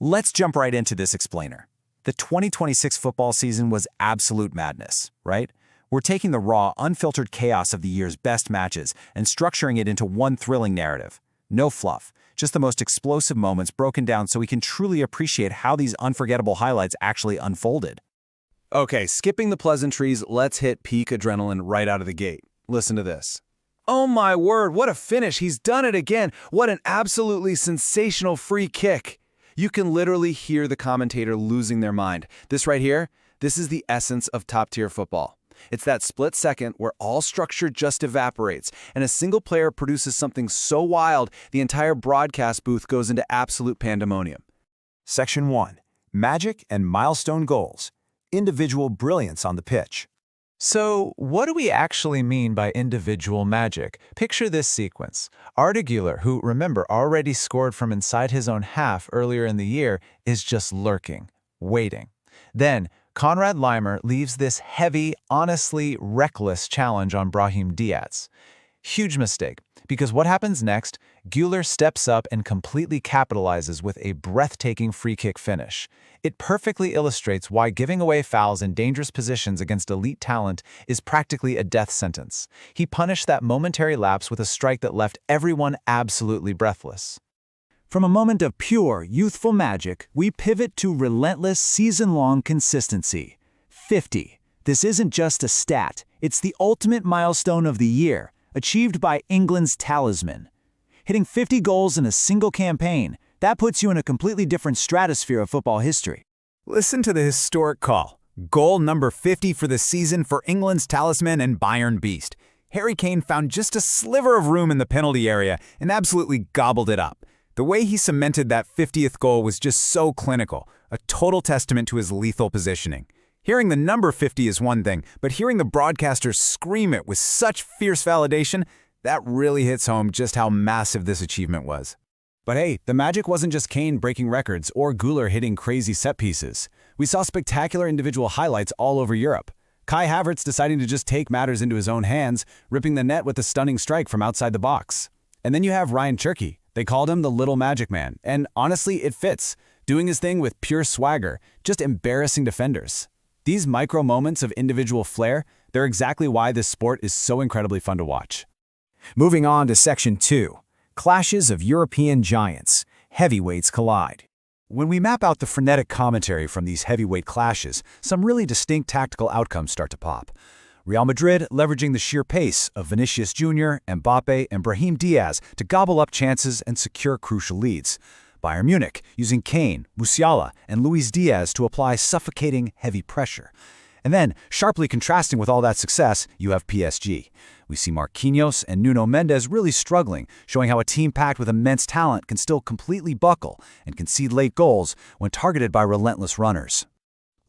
Let's jump right into this explainer. The 2026 football season was absolute madness, right? We're taking the raw, unfiltered chaos of the year's best matches and structuring it into one thrilling narrative. No fluff, just the most explosive moments broken down so we can truly appreciate how these unforgettable highlights actually unfolded. Okay, skipping the pleasantries, let's hit peak adrenaline right out of the gate. Listen to this. Oh my word, what a finish. He's done it again. What an absolutely sensational free kick. You can literally hear the commentator losing their mind. This right here, this is the essence of top-tier football. It's that split second where all structure just evaporates, and a single player produces something so wild, the entire broadcast booth goes into absolute pandemonium. Section 1. Magic and milestone goals. Individual brilliance on the pitch. So, what do we actually mean by individual magic? Picture this sequence. Arda Güler, who, remember, already scored from inside his own half earlier in the year, is just lurking, waiting. Then, Konrad Laimer leaves this heavy, honestly reckless challenge on Brahim Diaz. Huge mistake, because what happens next? Güler steps up and completely capitalizes with a breathtaking free kick finish. It perfectly illustrates why giving away fouls in dangerous positions against elite talent is practically a death sentence. He punished that momentary lapse with a strike that left everyone absolutely breathless. From a moment of pure, youthful magic, we pivot to relentless, season-long consistency. 50. This isn't just a stat, it's the ultimate milestone of the year, achieved by England's talisman. Hitting 50 goals in a single campaign, that puts you in a completely different stratosphere of football history. Listen to the historic call. Goal number 50 for the season for England's talisman and Bayern beast. Harry Kane found just a sliver of room in the penalty area and absolutely gobbled it up. The way he cemented that 50th goal was just so clinical, a total testament to his lethal positioning. Hearing the number 50 is one thing, but hearing the broadcasters scream it with such fierce validation, that really hits home just how massive this achievement was. But hey, the magic wasn't just Kane breaking records or Güler hitting crazy set pieces. We saw spectacular individual highlights all over Europe. Kai Havertz deciding to just take matters into his own hands, ripping the net with a stunning strike from outside the box. And then you have Ryan Cherki. They called him the Little Magic Man, and honestly, it fits. Doing his thing with pure swagger, just embarrassing defenders. These micro moments of individual flair, they're exactly why this sport is so incredibly fun to watch. Moving on to Section 2. Clashes of European giants. Heavyweights collide. When we map out the frenetic commentary from these heavyweight clashes, some really distinct tactical outcomes start to pop. Real Madrid leveraging the sheer pace of Vinicius Jr., Mbappé, and Brahim Diaz to gobble up chances and secure crucial leads. Bayern Munich using Kane, Musiala, and Luis Díaz to apply suffocating heavy pressure. And then, sharply contrasting with all that success, you have PSG. We see Marquinhos and Nuno Mendes really struggling, showing how a team packed with immense talent can still completely buckle and concede late goals when targeted by relentless runners.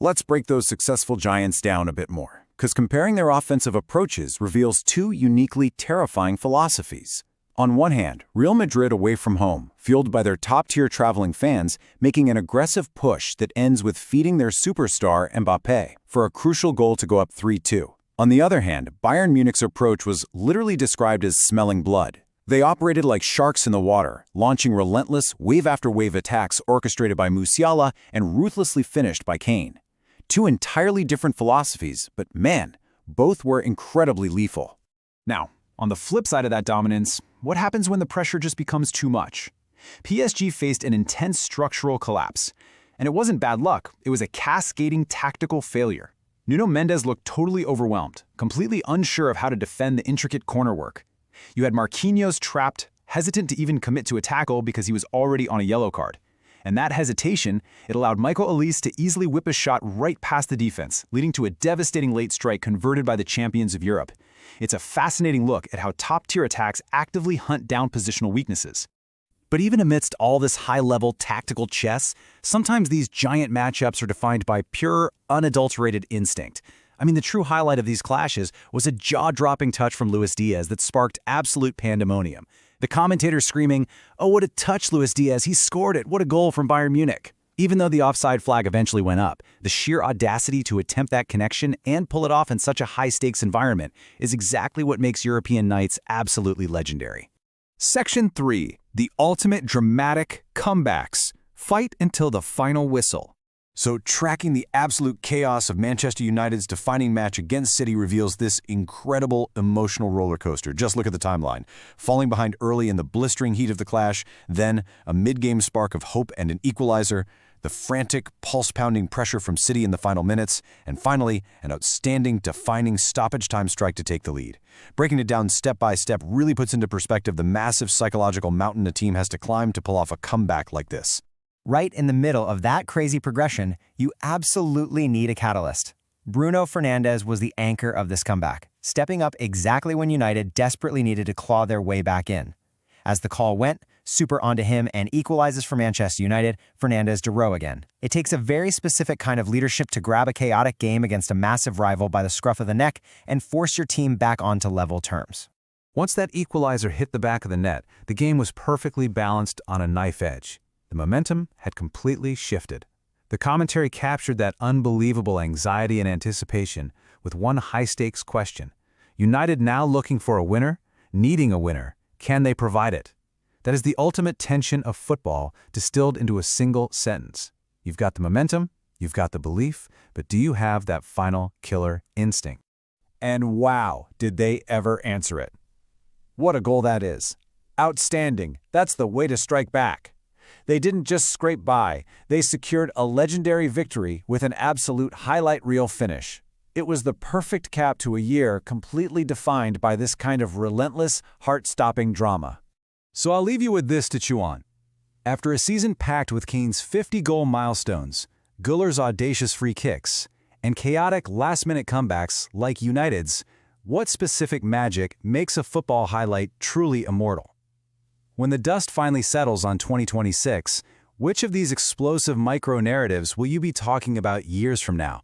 Let's break those successful giants down a bit more, because comparing their offensive approaches reveals two uniquely terrifying philosophies. On one hand, Real Madrid away from home, fueled by their top-tier traveling fans, making an aggressive push that ends with feeding their superstar Mbappé for a crucial goal to go up 3-2. On the other hand, Bayern Munich's approach was literally described as smelling blood. They operated like sharks in the water, launching relentless wave-after-wave attacks orchestrated by Musiala and ruthlessly finished by Kane. Two entirely different philosophies, but man, both were incredibly lethal. Now, on the flip side of that dominance, what happens when the pressure just becomes too much? PSG faced an intense structural collapse. And it wasn't bad luck, it was a cascading tactical failure. Nuno Mendes looked totally overwhelmed, completely unsure of how to defend the intricate corner work. You had Marquinhos trapped, hesitant to even commit to a tackle because he was already on a yellow card. And that hesitation, it allowed Michael Olise to easily whip a shot right past the defense, leading to a devastating late strike converted by the champions of Europe. It's a fascinating look at how top-tier attacks actively hunt down positional weaknesses. But even amidst all this high-level tactical chess, sometimes these giant matchups are defined by pure, unadulterated instinct. I mean, the true highlight of these clashes was a jaw-dropping touch from Luis Díaz that sparked absolute pandemonium. The commentators screaming, "Oh, what a touch, Luis Díaz, he scored it, what a goal from Bayern Munich." Even though the offside flag eventually went up, the sheer audacity to attempt that connection and pull it off in such a high-stakes environment is exactly what makes European nights absolutely legendary. Section 3. The ultimate dramatic comebacks. Fight until the final whistle. So tracking the absolute chaos of Manchester United's defining match against City reveals this incredible emotional roller coaster. Just look at the timeline. Falling behind early in the blistering heat of the clash, then a mid-game spark of hope and an equalizer, the frantic, pulse-pounding pressure from City in the final minutes, and finally, an outstanding, defining stoppage-time strike to take the lead. Breaking it down step by step really puts into perspective the massive psychological mountain a team has to climb to pull off a comeback like this. Right in the middle of that crazy progression, you absolutely need a catalyst. Bruno Fernandes was the anchor of this comeback, stepping up exactly when United desperately needed to claw their way back in. As the call went, super onto him and equalizes for Manchester United, Fernandes to row again. It takes a very specific kind of leadership to grab a chaotic game against a massive rival by the scruff of the neck and force your team back onto level terms. Once that equalizer hit the back of the net, the game was perfectly balanced on a knife edge. The momentum had completely shifted. The commentary captured that unbelievable anxiety and anticipation with one high-stakes question. United now looking for a winner, needing a winner. Can they provide it? That is the ultimate tension of football distilled into a single sentence. You've got the momentum, you've got the belief, but do you have that final killer instinct? And wow, did they ever answer it. What a goal that is. Outstanding. That's the way to strike back. They didn't just scrape by, they secured a legendary victory with an absolute highlight reel finish. It was the perfect cap to a year completely defined by this kind of relentless, heart-stopping drama. So I'll leave you with this to chew on. After a season packed with Kane's 50-goal milestones, Güller's audacious free kicks, and chaotic last-minute comebacks like United's, what specific magic makes a football highlight truly immortal? When the dust finally settles on 2026, which of these explosive micro-narratives will you be talking about years from now?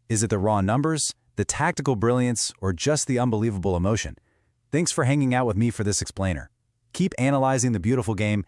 Is it the raw numbers, the tactical brilliance, or just the unbelievable emotion? Thanks for hanging out with me for this explainer. Keep analyzing the beautiful game